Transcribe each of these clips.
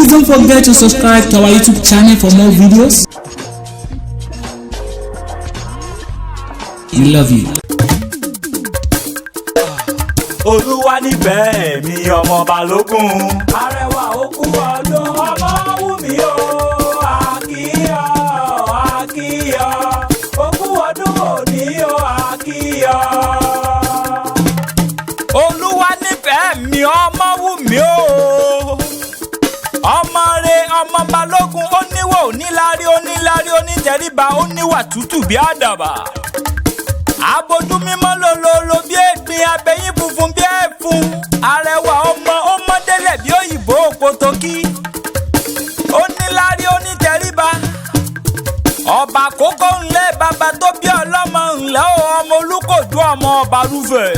Please don't forget to subscribe to our YouTube channel for more videos. We love you. Olúwa nífẹ̀ẹ́ mi ọmọ Balógun. Arẹwà òkú ọdún ọmọ Wùmí o. Àkíyọ̀ àkíyọ̀ òkú ọdún òní o. Àkíyọ̀. Olúwa nífẹ̀ẹ́ mi ọmọ Wùmí o. Ọmọ rẹ̀ ọmọ Balógun ó níwà onílárí onílárí onítẹríba ó níwà tútù bí àdàbà. Abojú mímọ́ lololo bí ègbin abẹ́yín funfun bí ẹ̀fun. Arẹwà ọmọ ó mọ́délẹ̀ bí òyìnbó pòtòkì. Onílárí onítẹríba. Ọba kókó ńlẹ̀ bàbá tó bí ọlọ́mọ ńlẹ̀ o ọmọ Olúkòdú ọmọ ọba rúfẹ̀.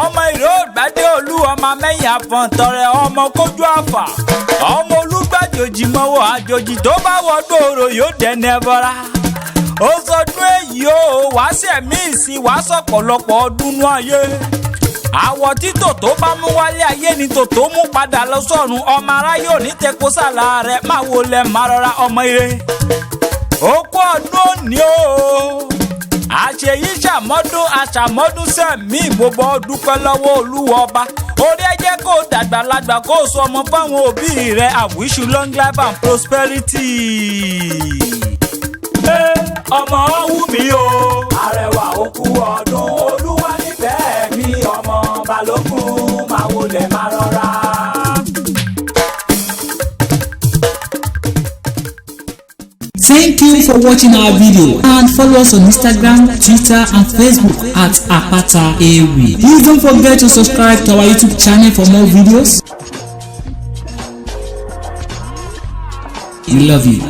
Ọmọ ìró ògbádé olú ọmọ mẹ́yìn àfọ̀ntọ̀rẹ̀ ọmọ kójú àfà. Ọmọ olúgbàjòjì mọ́wọ́ àjòjì tó bá wọ́ gbòòrò yóò dẹ́nu ẹbọra. Ó sọdún èyí o wá sẹ̀mí ìsìn wá sọ̀pọ̀lọpọ̀ ọdún nú ayé. Àwọ̀ títò tó bá mú wálé ayé ni tòtó mú padà lọ sọ́run. Ọmọ aráyé ò ní tẹ̀kọ́ sàlà rẹ̀ máa wo lẹ̀ máa rọra ọmọ ire. Okú ọdún òní o àṣeyí ṣàmọ́dún àṣàmọ́dún sẹ̀mí gbogbo ọdún pẹ́ lọ́wọ́ Olúwa ọba. Orí ẹ jẹ́ kó dàgbàlagbà kó sọ ọmọ fáwọn òbí rẹ̀. I wish you long life and prosperity. Ọmọ Wùmí o. Arẹwà òkú ọdún Olúwa nífẹ̀ẹ́ mi ọmọ Balógun máa wọlé máa rọra. Thank you for watching our video and follow us on Instagram, Twitter and Facebook at Apata Ewi. Please don't forget to subscribe to our YouTube channel for more videos. We love you.